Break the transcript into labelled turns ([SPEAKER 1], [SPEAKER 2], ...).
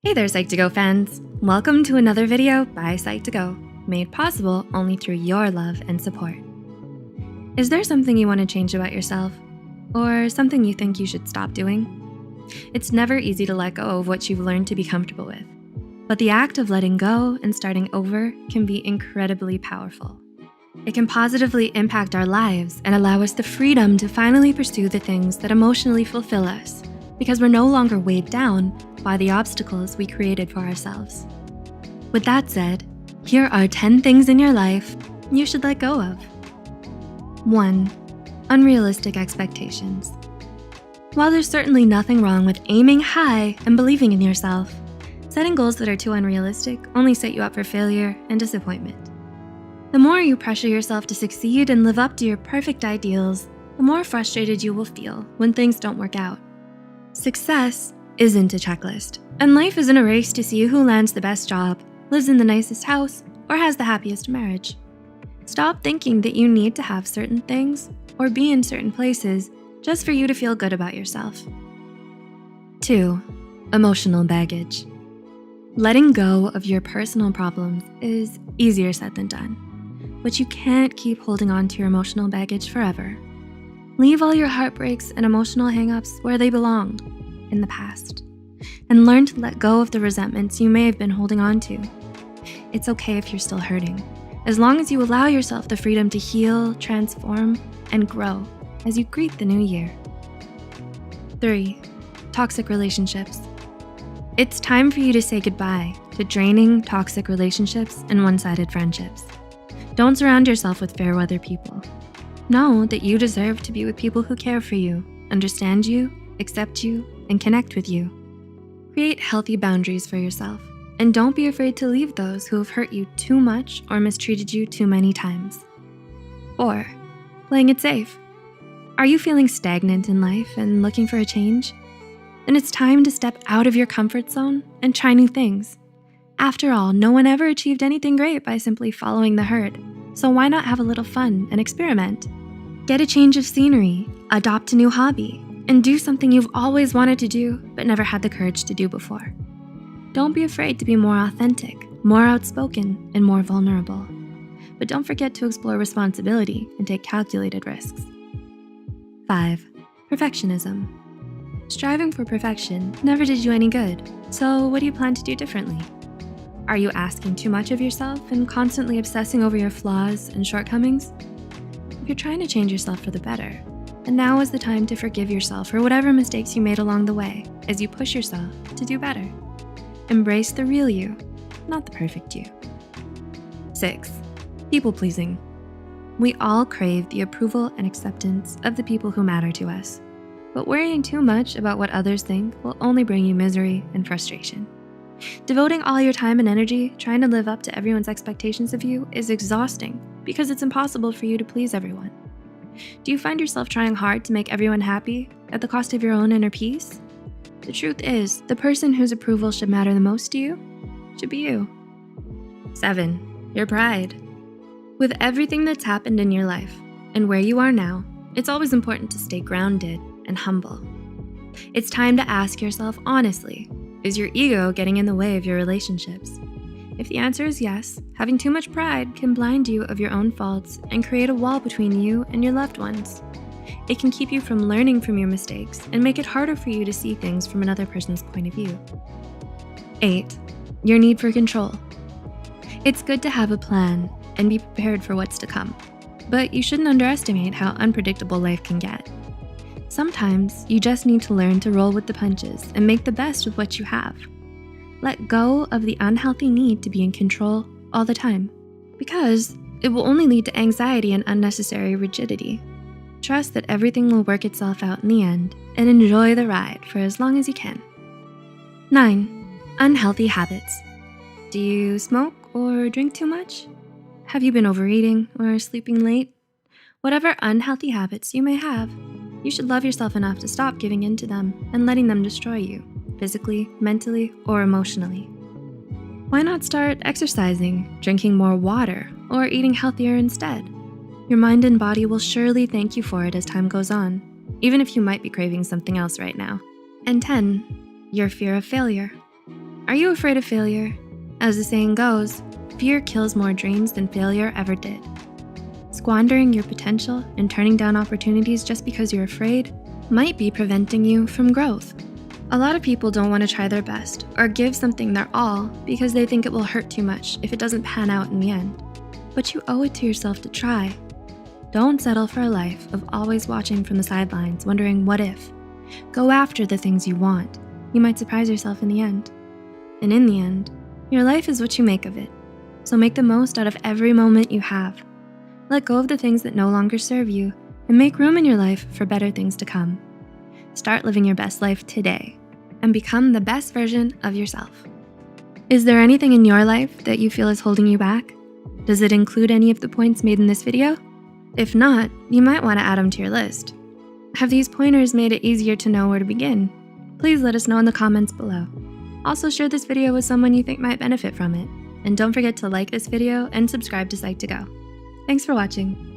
[SPEAKER 1] Hey there, Psych2Go fans. Welcome to another video by Psych2Go, made possible only through your love and support. Is there something you want to change about yourself? Or something you think you should stop doing? It's never easy to let go of what you've learned to be comfortable with, but the act of letting go and starting over can be incredibly powerful. It can positively impact our lives and allow us the freedom to finally pursue the things that emotionally fulfill us, because we're no longer weighed down by the obstacles we created for ourselves. With that said, here are 10 things in your life you should let go of. 1. Unrealistic expectations. While there's certainly nothing wrong with aiming high and believing in yourself, setting goals that are too unrealistic only set you up for failure and disappointment. The more you pressure yourself to succeed and live up to your perfect ideals, the more frustrated you will feel when things don't work out. Success isn't a checklist, and life isn't a race to see who lands the best job, lives in the nicest house, or has the happiest marriage. Stop thinking that you need to have certain things or be in certain places just for you to feel good about yourself. 2. Emotional baggage. Letting go of your personal problems is easier said than done, but you can't keep holding on to your emotional baggage forever. Leave all your heartbreaks and emotional hang-ups where they belong, in the past, and learn to let go of the resentments you may have been holding on to. It's okay if you're still hurting, as long as you allow yourself the freedom to heal, transform, and grow as you greet the new year. 3. Toxic relationships. It's time for you to say goodbye to draining, toxic relationships and one-sided friendships. Don't surround yourself with fair weather people. Know that you deserve to be with people who care for you, understand you, accept you, and connect with you. Create healthy boundaries for yourself, and don't be afraid to leave those who have hurt you too much or mistreated you too many times. 4. Playing it safe. Are you feeling stagnant in life and looking for a change? Then it's time to step out of your comfort zone and try new things. After all, no one ever achieved anything great by simply following the herd, so why not have a little fun and experiment? Get a change of scenery, adopt a new hobby, and do something you've always wanted to do but never had the courage to do before. Don't be afraid to be more authentic, more outspoken, and more vulnerable. But don't forget to explore responsibility and take calculated risks. 5. Perfectionism. Striving for perfection never did you any good, so what do you plan to do differently? Are you asking too much of yourself and constantly obsessing over your flaws and shortcomings? If you're trying to change yourself for the better, and now is the time to forgive yourself for whatever mistakes you made along the way as you push yourself to do better. Embrace the real you, not the perfect you. 6. People-pleasing. We all crave the approval and acceptance of the people who matter to us, but worrying too much about what others think will only bring you misery and frustration. Devoting all your time and energy trying to live up to everyone's expectations of you is exhausting because it's impossible for you to please everyone. Do you find yourself trying hard to make everyone happy at the cost of your own inner peace? The truth is, the person whose approval should matter the most to you should be you. 7. Your pride. With everything that's happened in your life and where you are now, it's always important to stay grounded and humble. It's time to ask yourself honestly, is your ego getting in the way of your relationships? If the answer is yes, having too much pride can blind you of your own faults and create a wall between you and your loved ones. It can keep you from learning from your mistakes and make it harder for you to see things from another person's point of view. 8. Your need for control. It's good to have a plan and be prepared for what's to come, but you shouldn't underestimate how unpredictable life can get. Sometimes you just need to learn to roll with the punches and make the best with what you have. Let go of the unhealthy need to be in control all the time, because it will only lead to anxiety and unnecessary rigidity. Trust that everything will work itself out in the end and enjoy the ride for as long as you can. 9. Unhealthy habits. Do you smoke or drink too much? Have you been overeating or sleeping late? Whatever unhealthy habits you may have, you should love yourself enough to stop giving in to them and letting them destroy you, physically, mentally, or emotionally. Why not start exercising, drinking more water, or eating healthier instead? Your mind and body will surely thank you for it as time goes on, even if you might be craving something else right now. And 10, your fear of failure. Are you afraid of failure? As the saying goes, fear kills more dreams than failure ever did. Squandering your potential and turning down opportunities just because you're afraid might be preventing you from growth. A lot of people don't want to try their best or give something their all because they think it will hurt too much if it doesn't pan out in the end. But you owe it to yourself to try. Don't settle for a life of always watching from the sidelines, wondering what if. Go after the things you want. You might surprise yourself in the end. And in the end, your life is what you make of it. So make the most out of every moment you have. Let go of the things that no longer serve you and make room in your life for better things to come. Start living your best life today and become the best version of yourself. Is there anything in your life that you feel is holding you back? Does it include any of the points made in this video? If not, you might want to add them to your list. Have these pointers made it easier to know where to begin? Please let us know in the comments below. Also share this video with someone you think might benefit from it. And don't forget to like this video and subscribe to Psych2Go. Thanks for watching.